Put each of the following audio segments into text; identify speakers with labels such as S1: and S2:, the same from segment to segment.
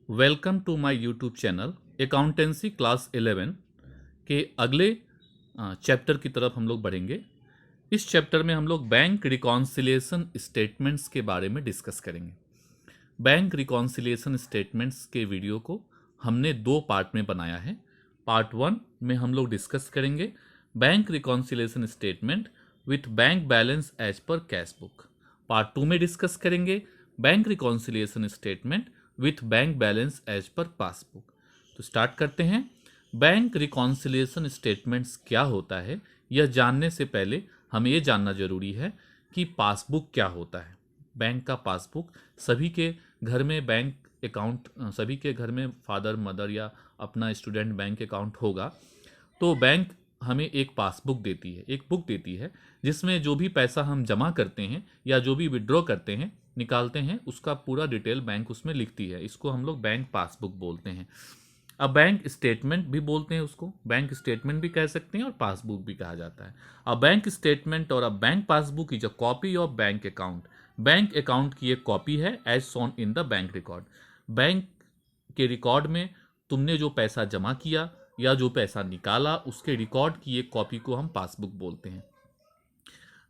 S1: Welcome to my YouTube channel accountancy class 11 के अगले chapter की तरफ हम लोग बढ़ेंगे। इस चैप्टर में हम लोग बैंक रिकॉन्सिलिएशन स्टेटमेंट्स के बारे में डिस्कस करेंगे। बैंक रिकॉन्सिलिएशन स्टेटमेंट्स के वीडियो को हमने दो पार्ट में बनाया है। पार्ट 1 में हम लोग डिस्कस करेंगे bank reconciliation statement with bank balance as per cash book. Part 2 में डिस्कस करेंगे bank reconciliation statement with bank balance as per passbook. तो स्टार्ट करते हैं। बैंक रिकॉन्सिलिएशन स्टेटमेंट्स क्या होता है, यह जानने से पहले हमें यह जानना जरूरी है कि पासबुक क्या होता है। बैंक का पासबुक सभी के घर में बैंक अकाउंट, सभी के घर में फादर मदर या अपना स्टूडेंट बैंक अकाउंट होगा, तो बैंक हमें एक पासबुक देती है, एक बुक देती है जिसमें जो भी पैसा हम जमा करते हैं या जो भी विड्रॉ करते हैं, निकालते हैं, उसका पूरा डिटेल बैंक उसमें लिखती है। इसको हम लोग बैंक पासबुक बोलते हैं। अब बैंक स्टेटमेंट भी बोलते हैं, उसको बैंक स्टेटमेंट भी कह सकते हैं और पासबुक भी कहा जाता है। अ बैंक स्टेटमेंट और a bank passbook is a copy of bank account. बैंक अकाउंट की एक कॉपी है as shown in the bank record. Bank के रिकॉर्ड में तुमने जो पैसा जमा किया या जो पैसा निकाला, उसके रिकॉर्ड की एक कॉपी को हम पासबुक बोलते हैं।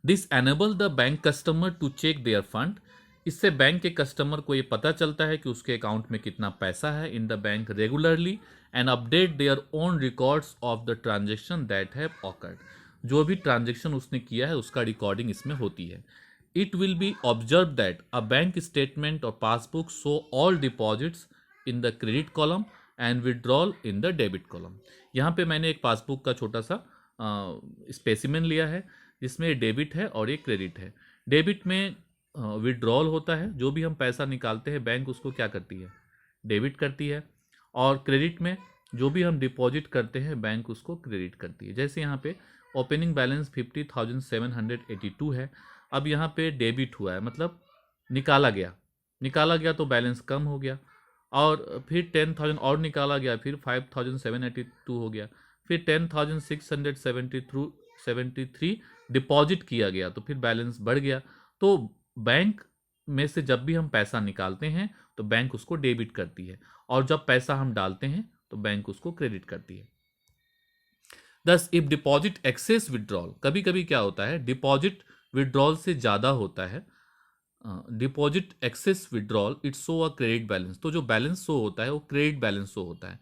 S1: This enable the bank customer to check their fund. इससे बैंक के कस्टमर को ये पता चलता है कि उसके अकाउंट में कितना पैसा है इन the bank regularly and update their own records of the transaction that have awkward. जो भी ट्रांजेक्शन उसने किया है उसका रिकॉर्डिंग इसमें होती है। It will be observe that a bank statement or passbook show all deposits in the credit column and withdrawal in the debit column. यहाँ पे मैंने एक पासबुक का छोटा सा स्पेसिमेन लिया है जिसमें डेबिट है और एक क्रेडिट है। डेबिट में विड्रॉल होता है, जो भी हम पैसा निकालते हैं बैंक उसको क्या करती है, डेबिट करती है। और क्रेडिट में जो भी हम डिपॉजिट करते हैं बैंक उसको क्रेडिट करती है। जैसे यहाँ पे ओपनिंग बैलेंस 50,782 है। अब यहाँ पे डेबिट हुआ है, मतलब निकाला गया, निकाला गया तो बैलेंस कम हो गया, और फिर 10,000 और निकाला गया, फिर 5,782 हो गया, फिर 10,673 डिपॉजिट किया गया तो फिर बैलेंस बढ़ गया। तो बैंक में से जब भी हम पैसा निकालते हैं तो बैंक उसको डेबिट करती है, और जब पैसा हम डालते हैं तो बैंक उसको क्रेडिट करती है। दस इफ डिपॉजिट एक्सेस विड्रॉल, कभी कभी क्या होता है डिपॉजिट विड्रॉल से ज़्यादा होता है, deposit excess withdrawal it show a credit balance, तो जो बैलेंस शो होता है वो क्रेडिट बैलेंस शो होता है।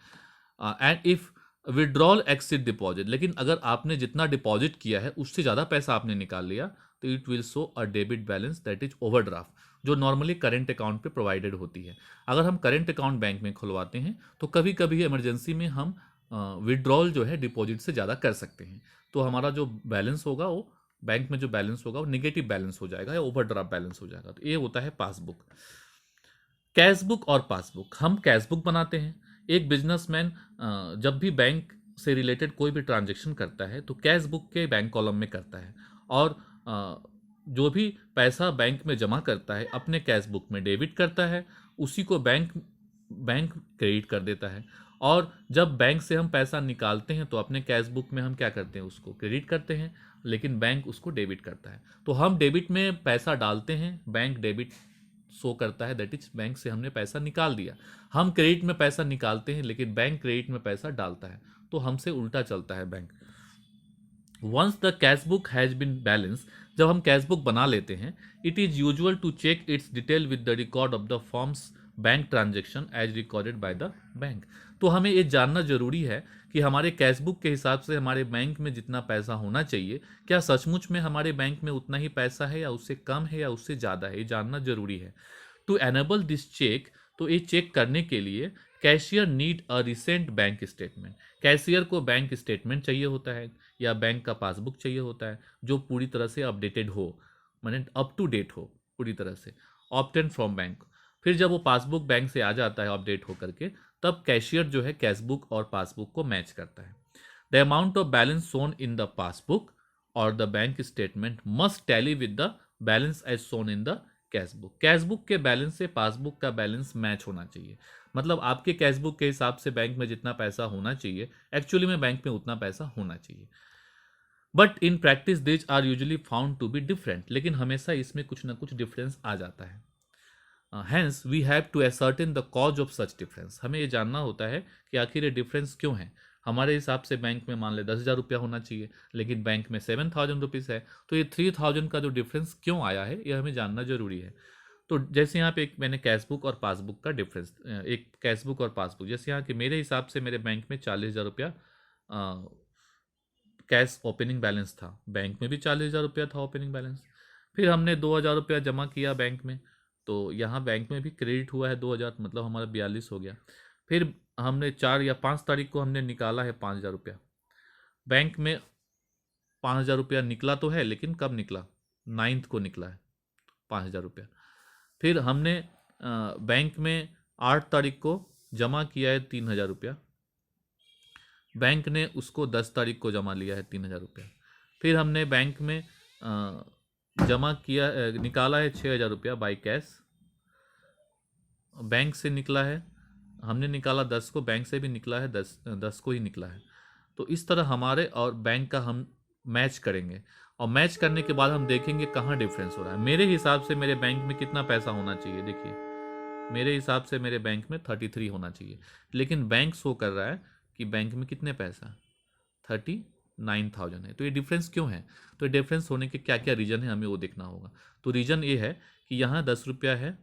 S1: And if withdrawal exceed deposit, लेकिन अगर आपने जितना डिपॉजिट किया है उससे ज़्यादा पैसा आपने निकाल लिया तो it will show a debit balance that is overdraft, जो नॉर्मली करेंट अकाउंट पे प्रोवाइडेड होती है। अगर हम करेंट अकाउंट बैंक में खुलवाते हैं तो कभी कभी इमरजेंसी में हम विड्रॉल जो है डिपॉजिट से ज़्यादा कर सकते हैं, तो हमारा जो बैलेंस होगा वो बैंक में जो बैलेंस होगा वो निगेटिव बैलेंस हो जाएगा या ओवरड्राफ्ट बैलेंस हो जाएगा। तो ये होता है पासबुक। कैश बुक और पासबुक, हम कैश बुक बनाते हैं। एक बिजनेसमैन जब भी बैंक से रिलेटेड कोई भी ट्रांजेक्शन करता है तो कैश बुक के बैंक कॉलम में करता है, और जो भी पैसा बैंक में जमा करता है अपने कैश बुक में डेबिट करता है, उसी को बैंक बैंक क्रेडिट कर देता है। और जब बैंक से हम पैसा निकालते हैं तो अपने कैश बुक में हम क्या करते हैं, उसको क्रेडिट करते हैं, लेकिन बैंक उसको डेबिट करता है। तो हम डेबिट में पैसा डालते हैं, बैंक डेबिट शो करता है, दैट इज बैंक से हमने पैसा निकाल दिया। हम क्रेडिट में पैसा निकालते हैं लेकिन बैंक क्रेडिट में पैसा डालता है, तो हमसे उल्टा चलता है bank. Once the cash book has been balance, जब हम कैश बुक बना लेते हैं, it is usual to check its detail with the record of the forms bank transaction as recorded by the bank. तो हमें ये जानना जरूरी है कि हमारे कैश बुक के हिसाब से हमारे बैंक में जितना पैसा होना चाहिए, क्या सचमुच में हमारे बैंक में उतना ही पैसा है या उससे कम है या उससे ज़्यादा है, ये जानना जरूरी है। टू एनेबल दिस चेक, तो ये चेक करने के लिए cashier need a recent bank statement. Cashier को बैंक स्टेटमेंट चाहिए होता है या बैंक का पासबुक चाहिए होता है जो पूरी तरह से अपडेटेड हो, माने अप टू डेट हो पूरी तरह से, ऑप्टेन फ्रॉम बैंक। फिर जब वो पासबुक बैंक से आ जाता है अपडेट होकर के, तब कैशियर जो है कैशबुक और पासबुक को मैच करता है। The amount of balance shown in the passbook or the bank statement must tally with the balance as shown in the cashbook. Cashbook के बैलेंस से पासबुक का बैलेंस मैच होना चाहिए, मतलब आपके कैशबुक के हिसाब से बैंक में जितना पैसा होना चाहिए एक्चुअली में बैंक में उतना पैसा होना चाहिए। But in practice this are usually found to be different, लेकिन हमेशा इसमें कुछ ना कुछ डिफरेंस आ जाता है। Hence we have to ascertain the cause of such difference. हमें ये जानना होता है कि आखिर ये डिफरेंस क्यों है। हमारे हिसाब से बैंक में मान ले 10,000 रुपया होना चाहिए, लेकिन बैंक में 7,000 रुपीज़ है। तो ये 3,000 का जो डिफरेंस क्यों आया है, ये हमें जानना जरूरी है। तो जैसे यहाँ पे एक मैंने कैशबुक और पासबुक का डिफरेंस, एक कैशबुक और पासबुक, जैसे यहाँ कि मेरे हिसाब से मेरे बैंक में 40,000 रुपया कैश ओपनिंग बैलेंस था, बैंक में भी 40,000 रुपया था ओपनिंग बैलेंस। फिर हमने 2,000 रुपया जमा किया बैंक में, तो यहाँ बैंक में भी क्रेडिट हुआ है 2,000, मतलब हमारा 42 हो गया। फिर हमने 4 या 5 तारीख को हमने निकाला है 5,000 रुपया बैंक में। 5,000 रुपया निकला तो है, लेकिन कब निकला, 9th को निकला है 5,000 रुपया। फिर हमने बैंक में 8 तारीख को जमा किया है 3,000 रुपया, बैंक ने उसको 10 तारीख को जमा लिया है 3,000 रुपया। फिर हमने बैंक में जमा किया, निकाला है 6,000 रुपया बाई कैश, बैंक से निकला है, हमने निकाला 10 को, बैंक से भी निकला है 10 को ही निकला है। तो इस तरह हमारे और बैंक का हम मैच करेंगे, और मैच करने के बाद हम देखेंगे कहाँ डिफरेंस हो रहा है। मेरे हिसाब से मेरे बैंक में कितना पैसा होना चाहिए, देखिए मेरे हिसाब से मेरे बैंक में 33 होना चाहिए, लेकिन बैंक शो कर रहा है कि बैंक में कितने पैसा, 39,000 है। तो ये डिफरेंस क्यों है, तो ये डिफरेंस होने के क्या क्या रीज़न है, हमें वो देखना होगा। तो रीज़न ये है कि यहाँ 10 रुपया है,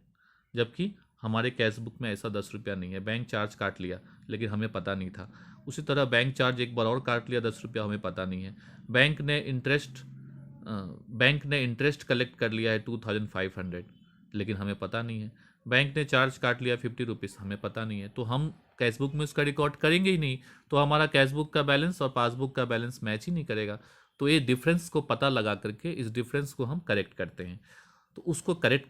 S1: जबकि हमारे कैशबुक में ऐसा 10 रुपया नहीं है। बैंक चार्ज काट लिया, लेकिन हमें पता नहीं था। उसी तरह बैंक चार्ज एक बार और काट लिया 10 रुपया, हमें पता नहीं है। बैंक ने इंटरेस्ट कलेक्ट कर लिया है 2,500, लेकिन हमें पता नहीं है। बैंक ने चार्ज काट लिया 50 रुपीज़, हमें पता नहीं है। तो हम कैशबुक में उसका रिकॉर्ड करेंगे ही नहीं, तो हमारा कैशबुक का बैलेंस और पासबुक का बैलेंस मैच ही नहीं करेगा। तो ये डिफरेंस को पता लगा करके इस डिफरेंस को हम करेक्ट करते हैं। तो उसको करेक्ट,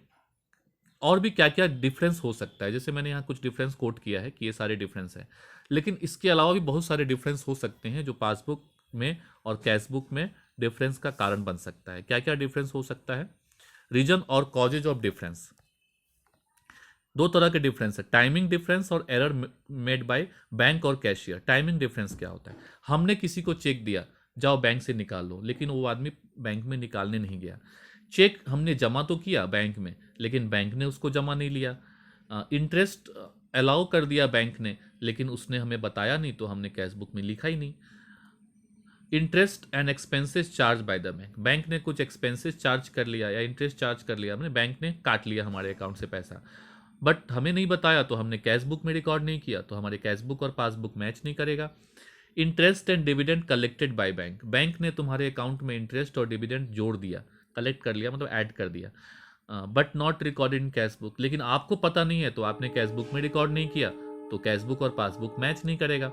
S1: और भी क्या क्या डिफरेंस हो सकता है, जैसे मैंने यहाँ कुछ डिफरेंस कोट किया है कि ये सारे डिफरेंस है, लेकिन इसके अलावा भी बहुत सारे डिफरेंस हो सकते हैं जो पासबुक में और कैशबुक में डिफरेंस का कारण बन सकता है। क्या क्या डिफरेंस हो सकता है, रीजन और कॉजेज ऑफ डिफरेंस। दो तरह के डिफरेंस है, टाइमिंग डिफरेंस और एरर मेड बाय बैंक और कैशियर। टाइमिंग डिफरेंस क्या होता है, हमने किसी को चेक दिया, जाओ बैंक से निकाल लो, लेकिन वो आदमी बैंक में निकालने नहीं गया। चेक हमने जमा तो किया बैंक में, लेकिन बैंक ने उसको जमा नहीं लिया। इंटरेस्ट अलाउ कर दिया बैंक ने, लेकिन उसने हमें बताया नहीं, तो हमने कैशबुक में लिखा ही नहीं। Interest and expenses charge by the bank, bank ने कुछ एक्सपेंसेस चार्ज कर लिया या इंटरेस्ट चार्ज कर लिया, हमने बैंक ने काट लिया हमारे अकाउंट से पैसा, बट हमें नहीं बताया, तो हमने कैशबुक में रिकॉर्ड नहीं किया, तो हमारे कैशबुक और पासबुक मैच नहीं करेगा। Interest and dividend collected by bank, bank ने तुम्हारे अकाउंट में इंटरेस्ट और डिविडेंड जोड़ दिया, कलेक्ट कर लिया, मतलब ऐड कर दिया, but not recorded in cashbook, लेकिन आपको पता नहीं है, तो आपने कैशबुक में रिकॉर्ड नहीं किया, तो कैशबुक और पासबुक मैच नहीं करेगा।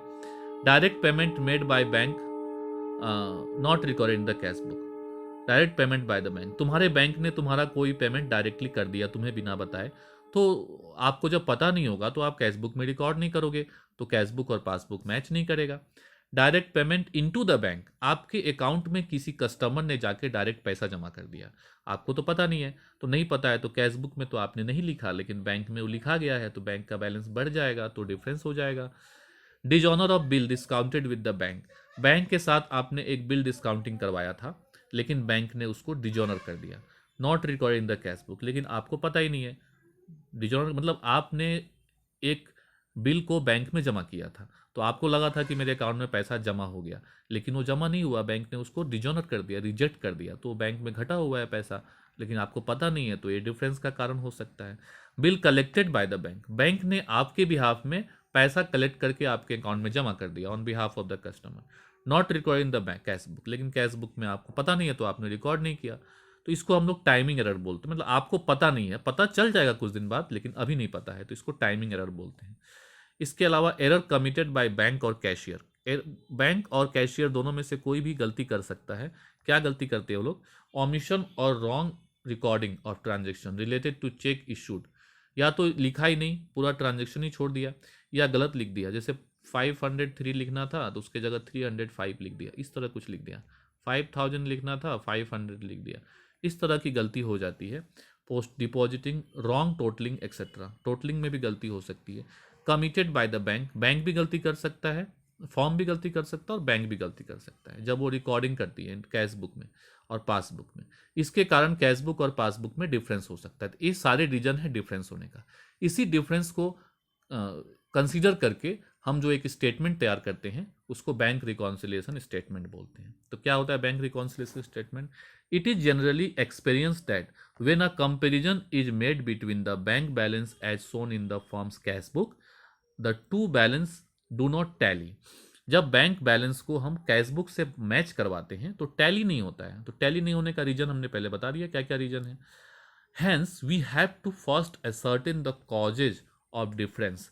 S1: Direct payment made by bank not recorded in the cashbook, direct payment by the bank, तुम्हारे बैंक ने तुम्हारा कोई पेमेंट डायरेक्टली कर दिया तुम्हें बिना बताए, तो आपको जब पता नहीं होगा तो आप कैशबुक में रिकॉर्ड नहीं करोगे, तो कैशबुक और पासबुक मैच नहीं करेगा। Direct payment into the bank, आपके अकाउंट में किसी कस्टमर ने जाके डायरेक्ट पैसा जमा कर दिया, आपको तो पता नहीं है, तो नहीं पता है, तो कैशबुक में तो आपने नहीं लिखा, लेकिन बैंक में वो लिखा गया है, तो बैंक का बैलेंस बढ़ जाएगा, तो डिफरेंस हो जाएगा। Dishonoured of bill discounted with the bank, bank के साथ आपने एक बिल डिस्काउंटिंग करवाया था, लेकिन बैंक ने उसको डिजॉनर कर दिया। Not record in the cashbook, लेकिन आपको पता ही नहीं है। डिजॉनर मतलब आपने एक बिल को बैंक में जमा किया था, तो आपको लगा था कि मेरे अकाउंट में पैसा जमा हो गया, लेकिन वो जमा नहीं हुआ, बैंक ने उसको डिजॉनर कर दिया, रिजेक्ट कर दिया, तो बैंक में घटा हुआ है पैसा, लेकिन आपको पता नहीं है, तो ये डिफरेंस का कारण हो सकता है। Bill collected by the bank, bank ने आपके बिहाफ में पैसा कलेक्ट करके आपके अकाउंट में जमा कर दिया on behalf of the customer, not record in the bank cashbook, लेकिन कैशबुक में आपको पता नहीं है, तो आपने रिकॉर्ड नहीं किया, तो इसको हम लोग टाइमिंग एरर बोलते हैं। मतलब आपको पता नहीं है, पता चल जाएगा कुछ दिन बाद, लेकिन अभी नहीं पता है, तो इसको टाइमिंग एरर बोलते हैं। इसके अलावा एरर कमिटेड बाय बैंक और कैशियर, बैंक और कैशियर दोनों में से कोई भी गलती कर सकता है। क्या गलती करते हैं वो लोग, ओमिशन और wrong recording of transaction related to cheque issued, या तो लिखा ही नहीं, पूरा ट्रांजेक्शन ही छोड़ दिया, या गलत लिख दिया, जैसे 503 लिखना था तो उसके जगह 305 लिख दिया, इस तरह कुछ लिख दिया, 5,000 लिखना था 500 लिख दिया, इस तरह की गलती हो जाती है। Post depositing, wrong totalling etcetera, totalling में भी गलती हो सकती है। Committed by the bank, bank भी गलती कर सकता है, फॉर्म भी गलती कर सकता है और बैंक भी गलती कर सकता है जब वो रिकॉर्डिंग करती है कैश बुक में और पासबुक में। इसके कारण कैश बुक और पासबुक में डिफरेंस हो सकता है। तो ये सारे रीजन है डिफरेंस होने का। इसी डिफरेंस को कंसीडर करके हम जो एक स्टेटमेंट तैयार करते हैं उसको बैंक रिकॉन्सिलिएशन स्टेटमेंट बोलते हैं। तो क्या होता है bank reconciliation statement? It is generally experience that when a comparison is made between the bank balance as shown in the firm's cash book, the two balance do not tally. जब bank balance को हम cash book से match करवाते हैं तो tally नहीं होता है। तो टैली नहीं होने का रीजन हमने पहले बता दिया क्या क्या रीजन है। Hence, we have to first ascertain the causes of difference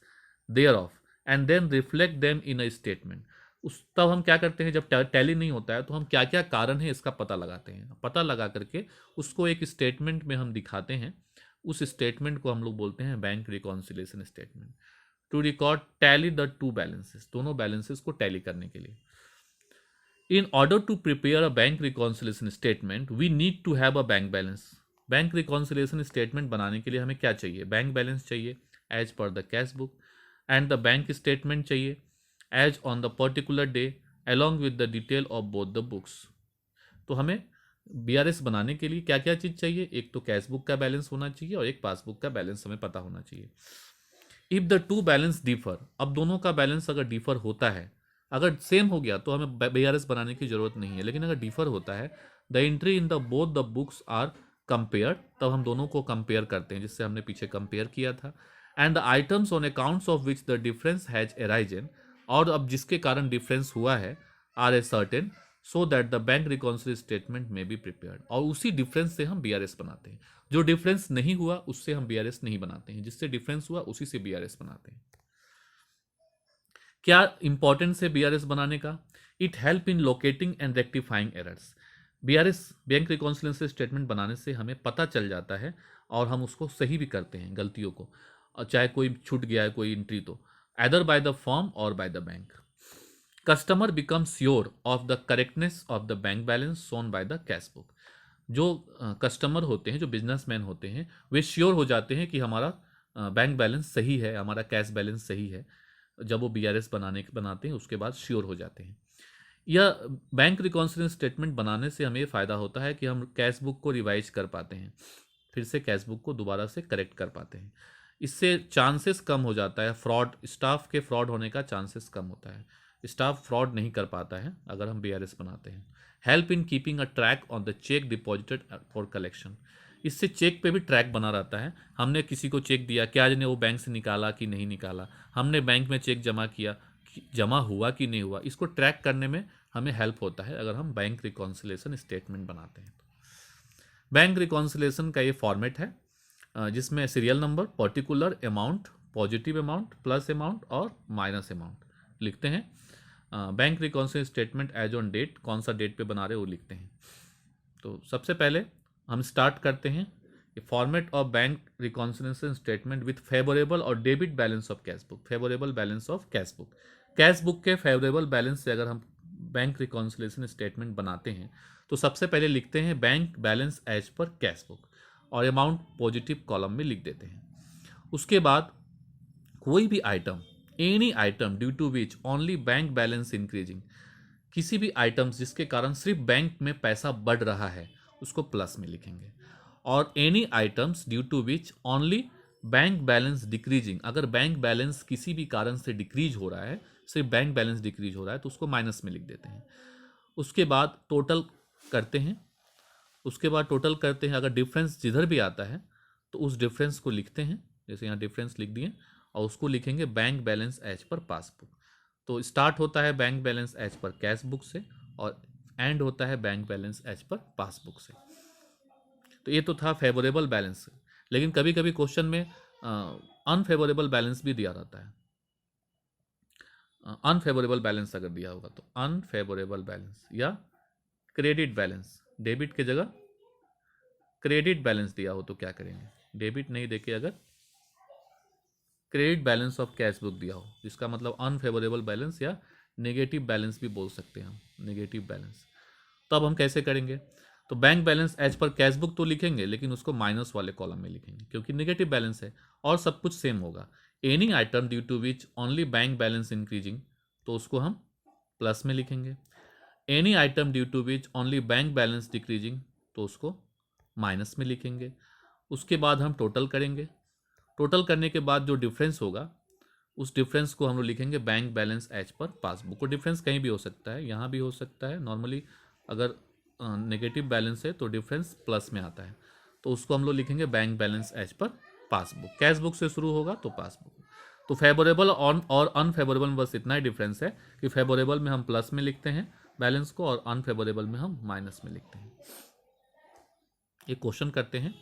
S1: thereof and then reflect them in a statement. उस तब हम क्या करते हैं जब टैली नहीं होता है तो हम क्या क्या कारण है इसका पता लगाते हैं। पता लगा करके उसको एक स्टेटमेंट में हम दिखाते हैं। उस स्टेटमेंट को हम लोग बोलते हैं bank reconciliation statement. To record tally the two balances, दोनों बैलेंसेस को टैली करने के लिए। In order to prepare a bank reconciliation statement we need to have a bank balance. Bank reconciliation statement बनाने के लिए हमें क्या चाहिए? बैंक बैलेंस चाहिए as per the cash book, and the bank statement चाहिए as on the particular day along with the detail of both the books. तो हमें बीआरएस बनाने के लिए क्या क्या चीज़ चाहिए? एक तो कैश बुक का बैलेंस होना चाहिए और एक पासबुक का बैलेंस हमें पता होना चाहिए। If the two balance differ, अब दोनों का बैलेंस अगर डिफर होता है, अगर सेम हो गया तो हमें बीआरएस बनाने की जरूरत नहीं है। लेकिन अगर डिफर होता है, the entry in the both the books are compare, तब हम दोनों को कंपेयर करते हैं जिससे हमने पीछे कंपेयर किया था। And the items on accounts of which the difference has arisen, और अब जिसके कारण डिफरेंस हुआ है, are ascertain so that the bank reconciliation statement में बी प्रिपेयर्ड। और उसी डिफरेंस से हम बीआरएस बनाते हैं। जो डिफरेंस नहीं हुआ उससे हम बीआरएस नहीं बनाते हैं, जिससे डिफरेंस हुआ उसी से बीआरएस बनाते हैं। क्या इंपॉर्टेंस है बीआरएस बनाने का? It help in locating and rectifying errors. BRS bank reconciliation statement बनाने से हमें पता चल जाता है और हम उसको सही भी करते हैं गलतियों को, और चाहे कोई छूट गया है कोई एंट्री तो, either by the firm or by the bank. Customer becomes sure of the correctness of the bank balance shown by the cash book. जो कस्टमर होते हैं, जो बिजनेसमैन होते हैं, वे श्योर हो जाते हैं कि हमारा बैंक बैलेंस सही है, हमारा कैश बैलेंस सही है। जब वो बीआरएस बनाते हैं उसके बाद श्योर हो जाते हैं। यह बैंक रिकॉन्सिलिएशन स्टेटमेंट बनाने से हमें फ़ायदा होता है कि हम कैश बुक को रिवाइज कर पाते हैं, फिर से कैश बुक को दोबारा से करेक्ट कर पाते हैं। इससे चांसेस कम हो जाता है, फ्रॉड, स्टाफ के फ्रॉड होने का चांसेस कम होता है। स्टाफ फ्रॉड नहीं कर पाता है अगर हम बीआरएस बनाते हैं। Help in keeping a track on the check deposited for collection. इससे चेक पे भी ट्रैक बना रहता है। हमने किसी को चेक दिया, क्या आज ने वो बैंक से निकाला कि नहीं निकाला, हमने बैंक में चेक जमा किया, जमा हुआ कि नहीं हुआ, इसको ट्रैक करने में हमें हेल्प होता है अगर हम बैंक रिकॉन्सिलिएशन स्टेटमेंट बनाते हैं। बैंक रिकॉन्सिलिएशन का ये फॉर्मेट है जिसमें serial number, particular amount, positive amount, plus amount और माइनस अमाउंट लिखते हैं। Bank reconciliation statement as on date, कौन सा डेट पे बना रहे वो लिखते हैं। तो सबसे पहले हम स्टार्ट करते हैं format of bank reconciliation statement with favourable or debit balance of cash book. Favourable balance of cash book, cash book के फेवरेबल बैलेंस से अगर हम बैंक रिकॉन्सिलिएशन स्टेटमेंट बनाते हैं तो सबसे पहले लिखते हैं bank balance as per cash book और अमाउंट पॉजिटिव कॉलम में लिख देते हैं। उसके बाद कोई भी item, any item due to which only bank balance increasing, किसी भी आइटम्स जिसके कारण सिर्फ बैंक में पैसा बढ़ रहा है उसको प्लस में लिखेंगे। और any items due to which only bank balance decreasing, अगर बैंक बैलेंस किसी भी कारण से डिक्रीज हो रहा है, सिर्फ बैंक बैलेंस डिक्रीज हो रहा है तो उसको माइनस में लिख देते हैं। उसके बाद टोटल करते हैं, अगर डिफरेंस जिधर भी आता है तो उस डिफरेंस को लिखते हैं, जैसे यहाँ डिफरेंस लिख दिए और उसको लिखेंगे bank balance as per passbook. तो स्टार्ट होता है bank balance as per cash book से और एंड होता है bank balance as per passbook से। तो ये तो था फेवरेबल बैलेंस, लेकिन कभी कभी क्वेश्चन में अनफेवरेबल बैलेंस भी दिया रहता है। अनफेवरेबल बैलेंस अगर दिया होगा तो अनफेवरेबल बैलेंस या क्रेडिट बैलेंस, डेबिट के जगह क्रेडिट बैलेंस दिया हो तो क्या करेंगे? डेबिट नहीं देके अगर credit balance of cash book दिया हो, जिसका मतलब अनफेवरेबल बैलेंस या नेगेटिव बैलेंस भी बोल सकते हैं हम, नेगेटिव बैलेंस। तब हम कैसे करेंगे? तो bank balance as per cash book तो लिखेंगे लेकिन उसको माइनस वाले कॉलम में लिखेंगे क्योंकि नेगेटिव बैलेंस है और सब कुछ सेम होगा। Any item due to which only bank balance increasing, तो उसको हम प्लस में लिखेंगे। Any item due to which only bank balance decreasing, तो उसको माइनस में लिखेंगे। उसके बाद हम टोटल करेंगे। टोटल करने के बाद जो डिफरेंस होगा उस डिफरेंस को हम लोग लिखेंगे bank balance as per passbook. और डिफरेंस कहीं भी हो सकता है, यहाँ भी हो सकता है। नॉर्मली अगर नेगेटिव बैलेंस है तो डिफरेंस प्लस में आता है, तो उसको हम लोग लिखेंगे bank balance as per passbook. Cash book से शुरू होगा तो पासबुक। तो फेवरेबल ऑन और अनफेवरेबल में बस इतना ही डिफरेंस है कि फेवरेबल में हम प्लस में लिखते हैं बैलेंस को और अनफेवरेबल में हम माइनस में लिखते हैं। एक क्वेश्चन करते हैं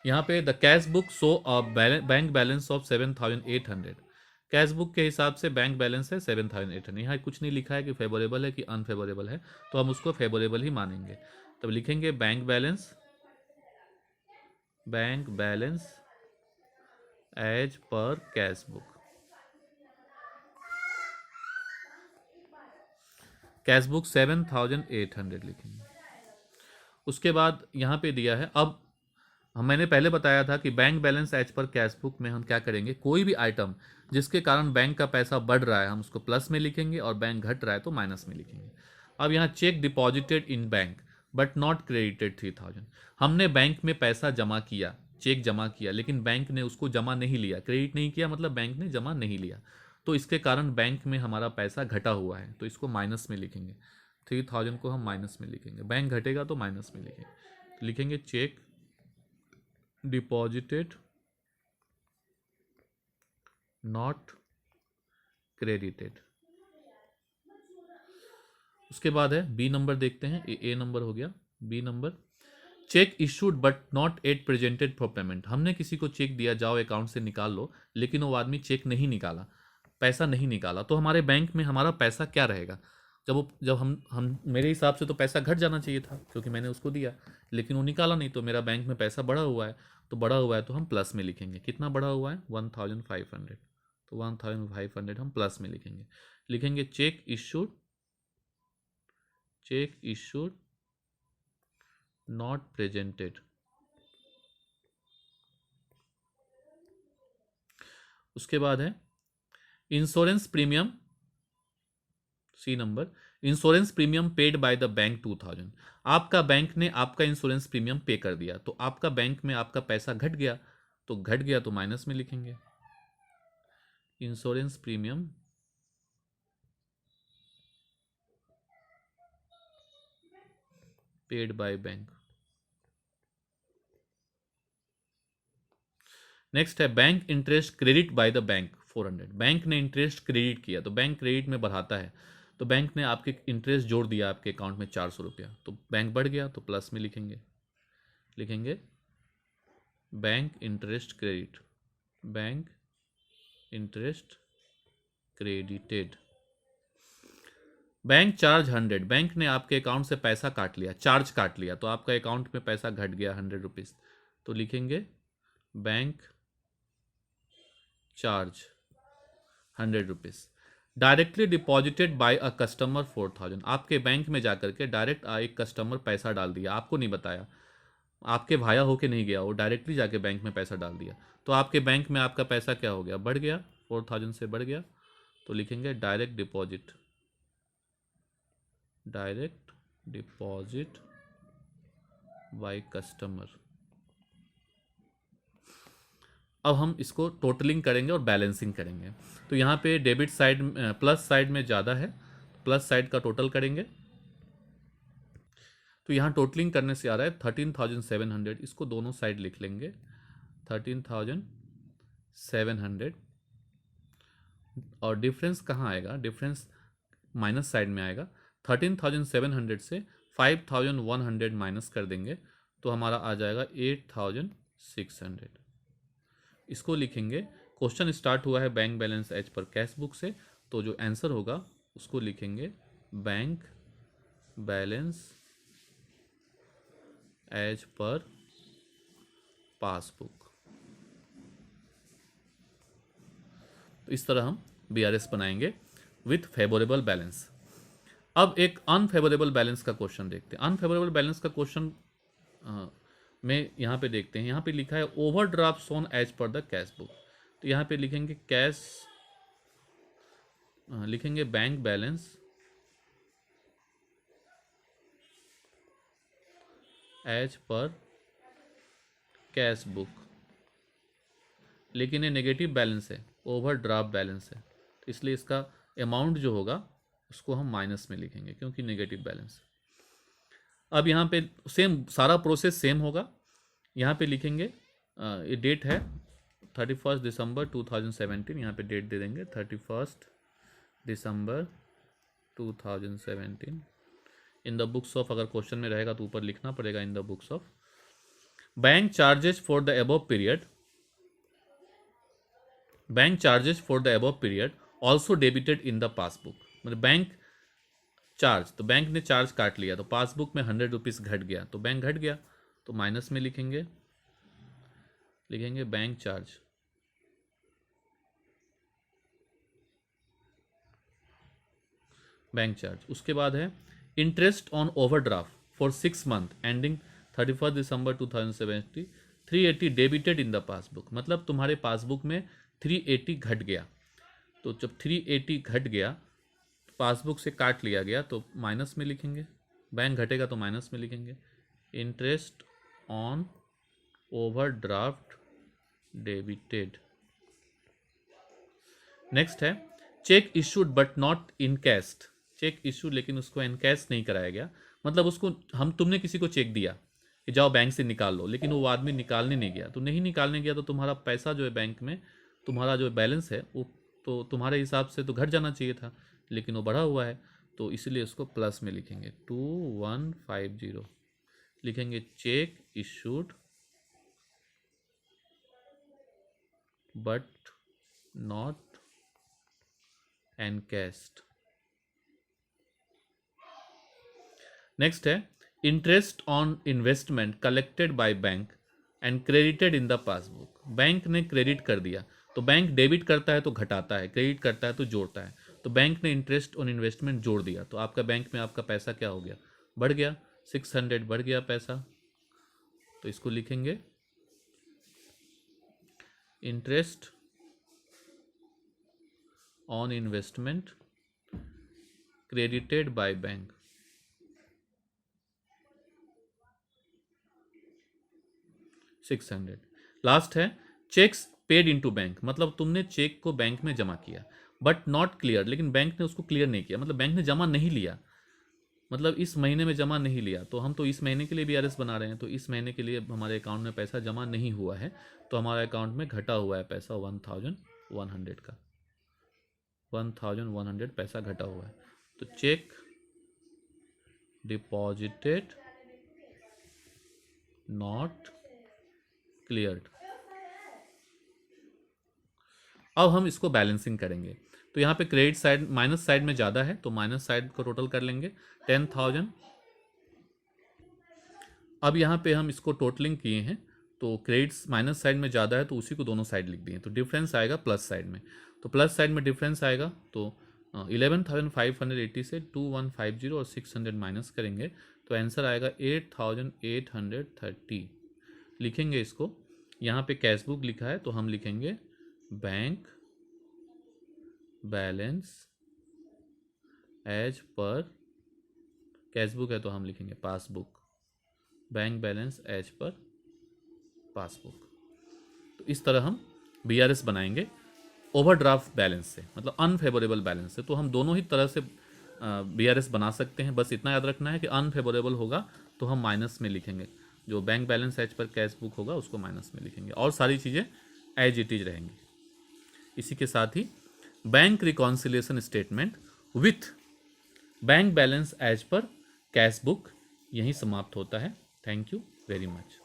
S1: यहाँ पे, the cash book show a bank balance of 7,800। Cash book के हिसाब से बैंक बैलेंस है 7,800। यहाँ कुछ नहीं लिखा है कि फेवरेबल है कि अनफेवरेबल है, तो हम उसको फेवरेबल ही मानेंगे। तब लिखेंगे bank balance as per cash book. Cash book 7,800 लिखेंगे। उसके बाद यहाँ पे दिया है, अब मैंने पहले बताया था कि bank balance as per cash book में हम क्या करेंगे, कोई भी आइटम जिसके कारण बैंक का पैसा बढ़ रहा है हम उसको प्लस में लिखेंगे और बैंक घट रहा है तो माइनस में लिखेंगे। अब यहाँ check deposited in bank but not credited 3,000। हमने बैंक में पैसा जमा किया, चेक जमा किया, लेकिन बैंक ने उसको जमा नहीं लिया, क्रेडिट नहीं किया, मतलब बैंक ने जमा नहीं लिया, तो इसके कारण बैंक में हमारा पैसा घटा हुआ है, तो इसको माइनस में लिखेंगे। 3,000 को हम माइनस में लिखेंगे, बैंक घटेगा तो माइनस में लिखेंगे। तो लिखेंगे चेक डिपॉजिटेड नॉट क्रेडिटेड। उसके बाद है बी नंबर, देखते हैं। ए नंबर हो गया, B number, cheque issued but not yet presented for payment. हमने किसी को चेक दिया, जाओ अकाउंट से निकाल लो, लेकिन वो आदमी चेक नहीं निकाला, पैसा नहीं निकाला, तो हमारे बैंक में हमारा पैसा क्या रहेगा? जब हम मेरे हिसाब से तो पैसा घट जाना चाहिए था क्योंकि मैंने उसको दिया, लेकिन वो निकाला नहीं, तो मेरा बैंक में पैसा बढ़ा हुआ है। तो बढ़ा हुआ है तो हम प्लस में लिखेंगे। कितना बढ़ा हुआ है? 1,500। तो 1,500 हम प्लस में लिखेंगे। लिखेंगे चेक इशूड नॉट प्रेजेंटेड। उसके बाद है insurance premium, C number, insurance premium paid by the bank 2,000। आपका बैंक ने आपका इंश्योरेंस प्रीमियम पे कर दिया, तो आपका बैंक में आपका पैसा घट गया, तो माइनस में लिखेंगे। Insurance premium paid by bank. Next है bank interest credit by the bank 400। Bank ने इंटरेस्ट क्रेडिट किया, तो बैंक क्रेडिट में बढ़ाता है, तो बैंक ने आपके इंटरेस्ट जोड़ दिया आपके अकाउंट में 400 रुपया, तो बैंक बढ़ गया, तो प्लस में लिखेंगे। Bank interest credited. Bank charge 100। Bank ने आपके अकाउंट से पैसा काट लिया, चार्ज काट लिया, तो आपका अकाउंट में पैसा घट गया 100 रुपीज़, तो लिखेंगे bank charge 100 rupees. Directly deposited bye a customer 4,000। आपके बैंक में जाकर के डायरेक्ट एक कस्टमर पैसा डाल दिया, आपको नहीं बताया, आपके भाया होके नहीं गया, वो डायरेक्टली जाके बैंक में पैसा डाल दिया, तो आपके बैंक में आपका पैसा क्या हो गया? बढ़ गया, 4,000 से बढ़ गया, तो लिखेंगे डायरेक्ट डिपॉजिट बाय कस्टमर। अब हम इसको टोटलिंग करेंगे और बैलेंसिंग करेंगे। तो यहाँ पे डेबिट साइड, प्लस साइड में ज़्यादा है, प्लस साइड का टोटल करेंगे। तो यहाँ टोटलिंग करने से आ रहा है 13,700, इसको दोनों साइड लिख लेंगे 13,700। और डिफरेंस कहाँ आएगा? डिफरेंस माइनस साइड में आएगा। 13,700 से 5,100 माइनस कर देंगे तो हमारा आ जाएगा 8,600। इसको लिखेंगे। क्वेश्चन स्टार्ट हुआ है bank balance as per cash book से, तो जो आंसर होगा उसको लिखेंगे bank balance as per passbook. तो इस तरह हम बीआरएस बनाएंगे विथ फेवरेबल बैलेंस। अब एक अनफेवरेबल बैलेंस का क्वेश्चन देखते हैं। अनफेवरेबल बैलेंस का क्वेश्चन में यहाँ पे देखते हैं, यहाँ पे लिखा है overdraft shown as per the cash book. तो यहाँ पे लिखेंगे कैश लिखेंगे bank balance as per cash book, लेकिन ये नेगेटिव बैलेंस है, ओवरड्राफ्ट बैलेंस है, तो इसलिए इसका अमाउंट जो होगा उसको हम माइनस में लिखेंगे क्योंकि नेगेटिव बैलेंस। अब यहाँ पे सेम सारा प्रोसेस सेम होगा। यहाँ पे लिखेंगे ये डेट है 31 दिसंबर 2017, यहाँ पे डेट दे देंगे 31 दिसंबर 2017। इन द बुक्स ऑफ, अगर क्वेश्चन में रहेगा तो ऊपर लिखना पड़ेगा in the books of. Bank charges for the above period, bank charges for the above period also debited in the passbook. मतलब बैंक चार्ज, तो बैंक ने चार्ज काट लिया तो पासबुक में 100 रुपीज़ घट गया, तो बैंक घट गया तो माइनस में लिखेंगे, लिखेंगे बैंक चार्ज। Bank charge. उसके बाद है interest on overdraft for 6 month ending 31 December 2070, 380 debited in the passbook. मतलब तुम्हारे पासबुक में 380 घट गया, तो जब 380 घट गया पासबुक से काट लिया गया तो माइनस में लिखेंगे, बैंक घटेगा तो माइनस में लिखेंगे। Interest on overdraft debited. Next है cheque issued but not encashed. Cheque issue लेकिन उसको इनकैश नहीं कराया गया, मतलब उसको तुमने किसी को चेक दिया कि जाओ बैंक से निकाल लो, लेकिन वो आदमी निकालने नहीं गया, तो नहीं निकालने गया तो तुम्हारा पैसा जो है बैंक में, तुम्हारा जो बैलेंस है वो तो तुम्हारे हिसाब से तो घट जाना चाहिए था, लेकिन वो बढ़ा हुआ है, तो इसलिए उसको प्लस में लिखेंगे 2150। लिखेंगे cheque issued but not encashed. Next है interest on investment collected by bank and credited in the passbook. Bank ने क्रेडिट कर दिया, तो बैंक डेबिट करता है तो घटाता है, क्रेडिट करता है तो जोड़ता है, तो बैंक ने इंटरेस्ट ऑन इन्वेस्टमेंट जोड़ दिया, तो आपका बैंक में आपका पैसा क्या हो गया, बढ़ गया, 600 बढ़ गया पैसा, तो इसको लिखेंगे interest on investment credited by bank, 600। Last है चेक्स पेड इनटू बैंक, मतलब तुमने चेक को बैंक में जमा किया बट नॉट क्लियर, लेकिन बैंक ने उसको क्लियर नहीं किया, मतलब बैंक ने जमा नहीं लिया, मतलब इस महीने में जमा नहीं लिया, तो हम तो इस महीने के लिए बीआरएस बना रहे हैं, तो इस महीने के लिए हमारे अकाउंट में पैसा जमा नहीं हुआ है, तो हमारे अकाउंट में घटा हुआ है पैसा 1100 का, 1100 पैसा घटा हुआ है, तो चेक डिपॉजिटेड नॉट क्लियर्ड। अब हम इसको बैलेंसिंग करेंगे, तो यहाँ पे क्रेडिट साइड माइनस साइड में ज़्यादा है, तो माइनस साइड को टोटल कर लेंगे 10,000। अब यहाँ पे हम इसको टोटलिंग किए हैं, तो क्रेडिट्स माइनस साइड में ज़्यादा है तो उसी को दोनों साइड लिख दिए, तो डिफरेंस आएगा प्लस साइड में, तो प्लस साइड में डिफरेंस आएगा, तो 11,580 से 2150 और 600 माइनस करेंगे तो आंसर आएगा 8,830। लिखेंगे इसको, यहाँ पे कैश बुक लिखा है तो हम लिखेंगे bank balance as per, cash book है तो हम लिखेंगे passbook, bank balance as per passbook. तो इस तरह हम बीआरएस बनाएंगे ओवरड्राफ्ट बैलेंस से, मतलब अनफेवरेबल बैलेंस से, तो हम दोनों ही तरह से बीआरएस बना सकते हैं, बस इतना याद रखना है कि अनफेवरेबल होगा तो हम माइनस में लिखेंगे, जो bank balance as per cash book होगा उसको माइनस में लिखेंगे, और सारी चीज़ें एज इट इज रहेंगी। इसी के साथ ही bank reconciliation statement with bank balance as per cash book यहीं समाप्त होता है। Thank you very much.